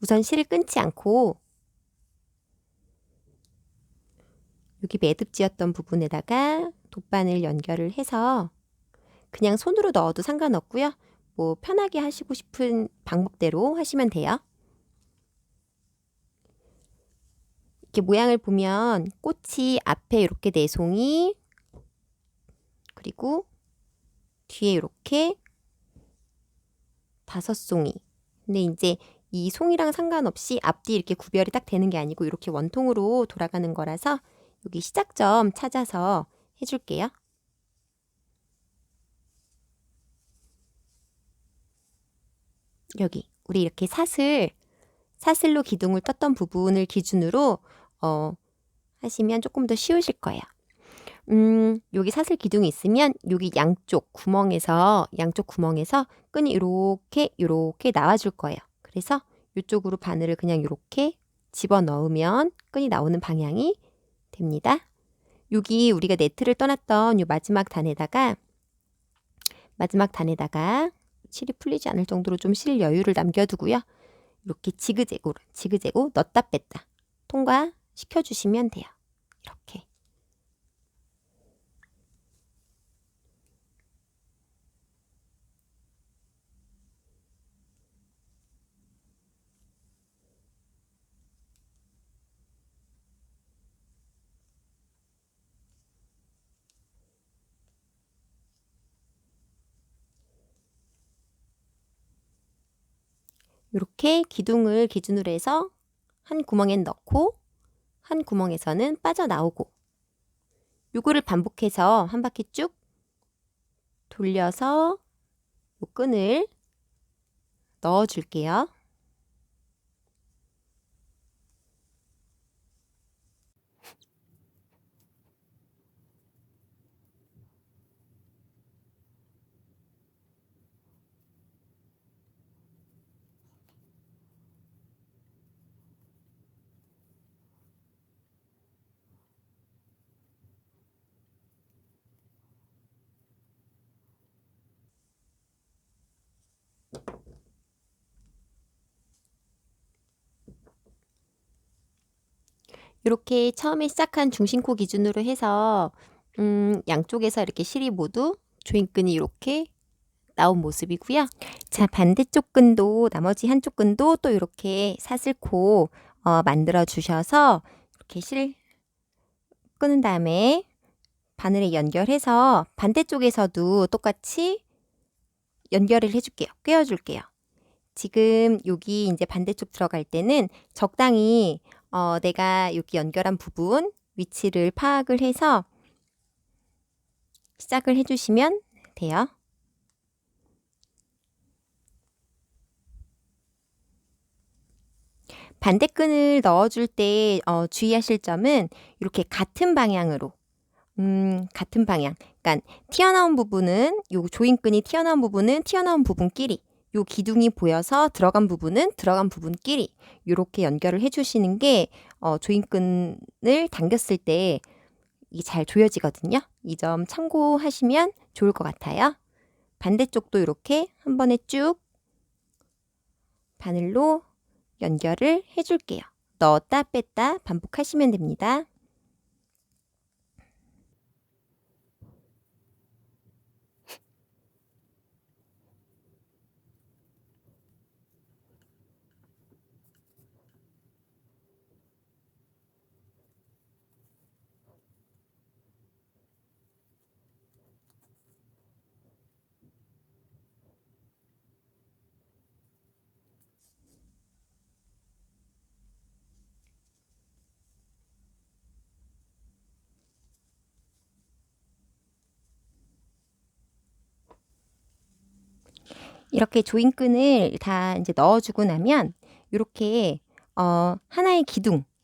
우선 실을 끊지 않고 여기 매듭지었던 부분에다가 돗바늘 연결을 해서 그냥 손으로 넣어도 상관없고요. 뭐 편하게 하시고 싶은 방법대로 하시면 돼요. 이렇게 모양을 보면 꽃이 앞에 이렇게 4송이 그리고 뒤에 이렇게 5송이. 근데 이제 이 송이랑 상관없이 앞뒤 이렇게 구별이 딱 되는 게 아니고 이렇게 원통으로 돌아가는 거라서 여기 시작점 찾아서 해줄게요. 여기 우리 이렇게 사슬로 기둥을 떴던 부분을 기준으로 하시면 조금 더 쉬우실 거예요. 여기 사슬 기둥이 있으면 여기 양쪽 구멍에서 끈이 이렇게 나와줄 거예요. 그래서 이쪽으로 바늘을 그냥 이렇게 집어 넣으면 끈이 나오는 방향이 됩니다. 여기 우리가 네트를 떠났던 이 마지막 단에다가 실이 풀리지 않을 정도로 좀 실 여유를 남겨두고요. 이렇게 지그재그로 넣었다 뺐다 통과시켜 주시면 돼요. 이렇게. 이렇게 기둥을 기준으로 해서 한 구멍엔 넣고 한 구멍에서는 빠져나오고 요거를 반복해서 한 바퀴 쭉 돌려서 요 끈을 넣어 줄게요. 이렇게 처음에 시작한 중심코 기준으로 해서 양쪽에서 이렇게 실이 모두 조임끈이 이렇게 나온 모습이고요. 자, 반대쪽 끈도 나머지 한쪽 끈도 또 이렇게 사슬코 만들어 주셔서 이렇게 끄는 다음에 바늘에 연결해서 반대쪽에서도 똑같이 연결을 해줄게요. 꿰어줄게요. 지금 여기 이제 반대쪽 들어갈 때는 적당히 내가 여기 연결한 부분 위치를 파악을 해서 시작을 해주시면 돼요. 반대끈을 넣어줄 때 주의하실 점은 이렇게 같은 방향으로 같은 방향. 그러니까 튀어나온 부분은 요 조인끈이 튀어나온 부분끼리 요 기둥이 보여서 들어간 부분은 들어간 부분끼리 이렇게 연결을 해주시는 게 조인끈을 당겼을 때 이게 잘 조여지거든요. 이 점 참고하시면 좋을 것 같아요. 반대쪽도 이렇게 한 번에 쭉 바늘로 연결을 해줄게요. 넣었다 뺐다 반복하시면 됩니다. 이렇게 조인끈을 다 이제 넣어주고 나면 이렇게 하나의 기둥을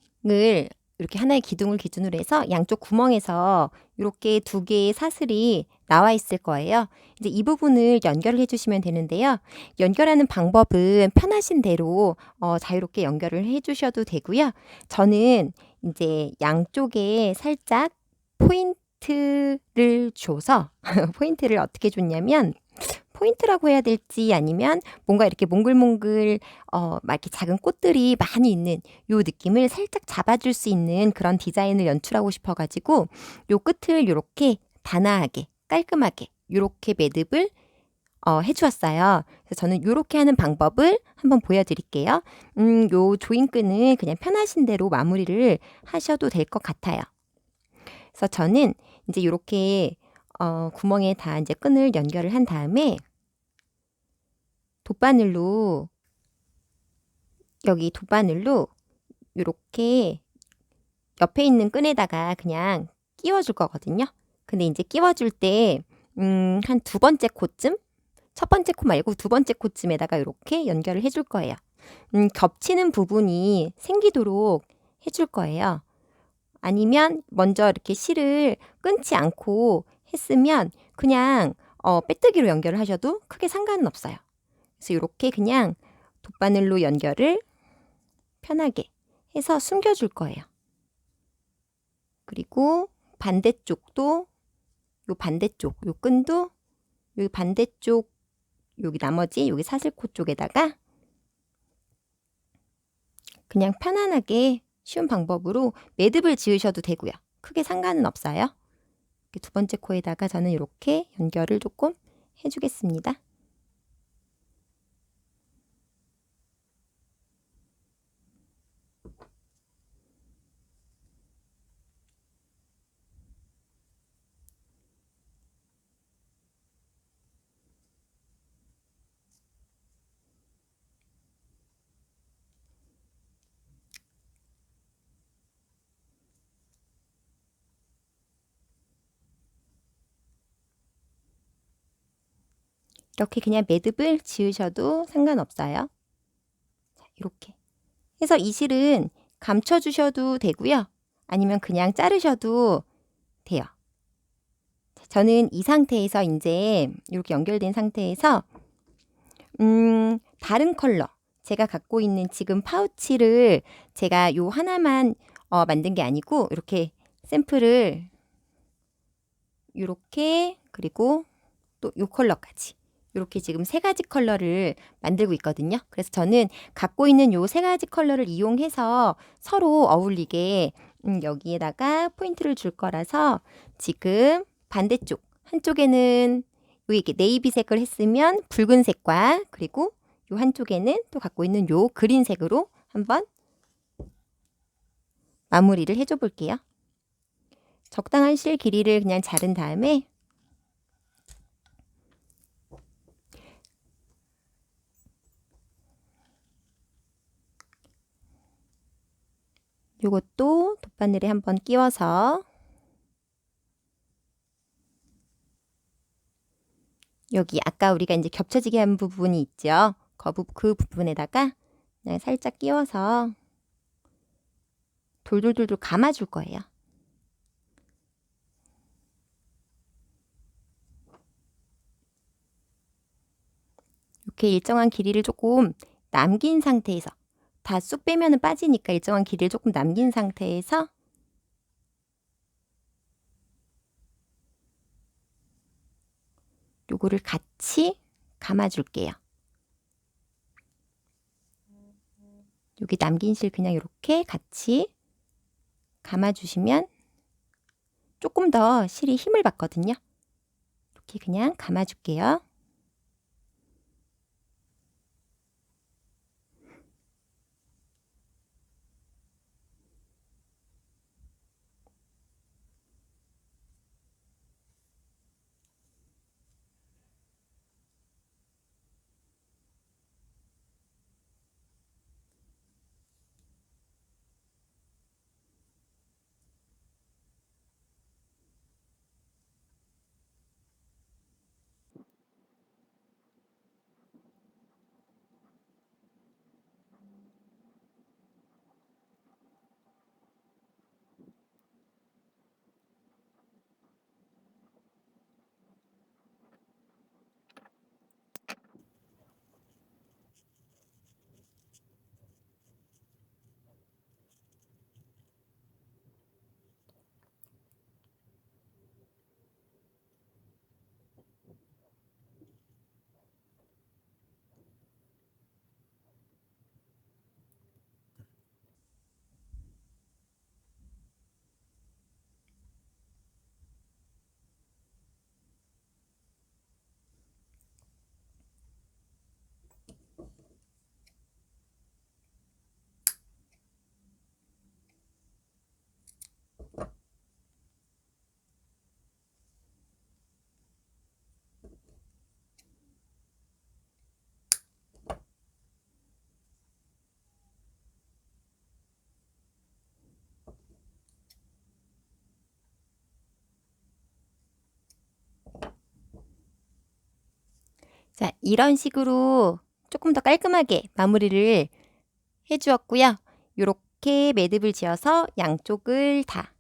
기준으로 해서 양쪽 구멍에서 이렇게 두 개의 사슬이 나와 있을 거예요. 이제 이 부분을 연결을 해주시면 되는데요. 연결하는 방법은 편하신 대로 자유롭게 연결을 해주셔도 되고요. 저는 이제 양쪽에 살짝 포인트를 줘서 포인트를 어떻게 줬냐면 포인트라고 해야 될지 아니면 뭔가 이렇게 몽글몽글 막 이렇게 작은 꽃들이 많이 있는 요 느낌을 살짝 잡아줄 수 있는 그런 디자인을 연출하고 싶어가지고 요 끝을 이렇게 단아하게 깔끔하게 이렇게 매듭을 해주었어요. 그래서 저는 이렇게 하는 방법을 한번 보여드릴게요. 요 조인끈은 그냥 편하신 대로 마무리를 하셔도 될 것 같아요. 그래서 저는 이제 이렇게 구멍에 다 이제 끈을 연결을 한 다음에 돗바늘로 이렇게 옆에 있는 끈에다가 그냥 끼워줄 거거든요. 근데 이제 끼워줄 때 한 두 번째 코쯤, 첫 번째 코 말고 두 번째 코쯤에다가 이렇게 연결을 해줄 거예요. 겹치는 부분이 생기도록 해줄 거예요. 아니면 먼저 이렇게 실을 끊지 않고 했으면 그냥 빼뜨기로 연결을 하셔도 크게 상관은 없어요. 그래서 이렇게 그냥 돗바늘로 연결을 편하게 해서 숨겨줄 거예요. 그리고 반대쪽도 요 끈도 요 반대쪽 여기 나머지 여기 사슬코 쪽에다가 그냥 편안하게 쉬운 방법으로 매듭을 지으셔도 되고요. 크게 상관은 없어요. 두 번째 코에다가 저는 이렇게 연결을 조금 해주겠습니다. 이렇게 그냥 매듭을 지으셔도 상관없어요. 자, 이렇게 해서 이 실은 감춰주셔도 되고요. 아니면 그냥 자르셔도 돼요. 저는 이 상태에서 이제 이렇게 연결된 상태에서 다른 컬러 제가 갖고 있는 지금 파우치를 제가 요 하나만 만든 게 아니고 이렇게 샘플을 이렇게 그리고 또 요 컬러까지 이렇게 지금 세 가지 컬러를 만들고 있거든요. 그래서 저는 갖고 있는 요 세 가지 컬러를 이용해서 서로 어울리게 여기에다가 포인트를 줄 거라서 지금 반대쪽 한쪽에는 여기 이렇게 네이비색을 했으면 붉은색과 그리고 요 한쪽에는 또 갖고 있는 요 그린색으로 한번 마무리를 해줘 볼게요. 적당한 실 길이를 그냥 자른 다음에 요것도 돗바늘에 한번 끼워서 여기 아까 우리가 이제 겹쳐지게 한 부분이 있죠. 그 부분에다가 그냥 살짝 끼워서 돌돌돌돌 감아줄 거예요. 이렇게 일정한 길이를 조금 남긴 상태에서 다 쑥 빼면은 빠지니까 일정한 길이를 조금 남긴 상태에서 요거를 같이 감아줄게요. 여기 남긴 실 그냥 이렇게 같이 감아주시면 조금 더 실이 힘을 받거든요. 이렇게 그냥 감아줄게요. 자, 이런 식으로 조금 더 깔끔하게 마무리를 해주었고요. 이렇게 매듭을 지어서 양쪽을 다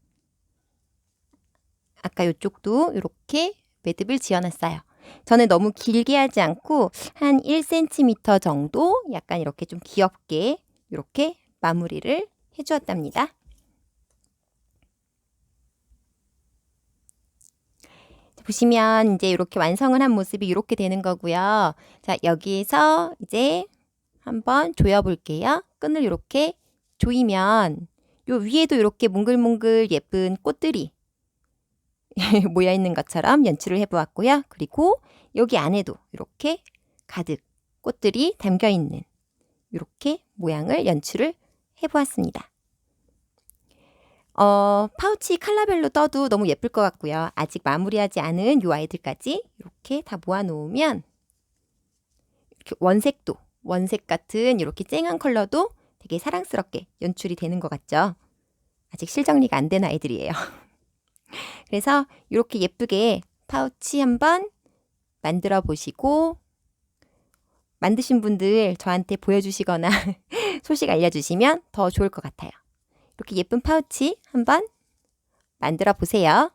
아까 이쪽도 이렇게 매듭을 지어놨어요. 저는 너무 길게 하지 않고 한 1cm 정도 약간 이렇게 좀 귀엽게 이렇게 마무리를 해주었답니다. 보시면 이제 이렇게 완성을 한 모습이 이렇게 되는 거고요. 자, 여기에서 이제 한번 조여 볼게요. 끈을 이렇게 조이면 요 위에도 이렇게 몽글몽글 예쁜 꽃들이 모여 있는 것처럼 연출을 해 보았고요. 그리고 여기 안에도 이렇게 가득 꽃들이 담겨 있는 이렇게 모양을 연출을 해 보았습니다. 파우치 컬러별로 떠도 너무 예쁠 것 같고요. 아직 마무리하지 않은 요 아이들까지 이렇게 다 모아 놓으면 이렇게 원색 같은 이렇게 쨍한 컬러도 되게 사랑스럽게 연출이 되는 것 같죠. 아직 실정리가 안 된 아이들이에요. 그래서 이렇게 예쁘게 파우치 한번 만들어 보시고 만드신 분들 저한테 보여주시거나 소식 알려주시면 더 좋을 것 같아요. 이렇게 예쁜 파우치 한번 만들어 보세요.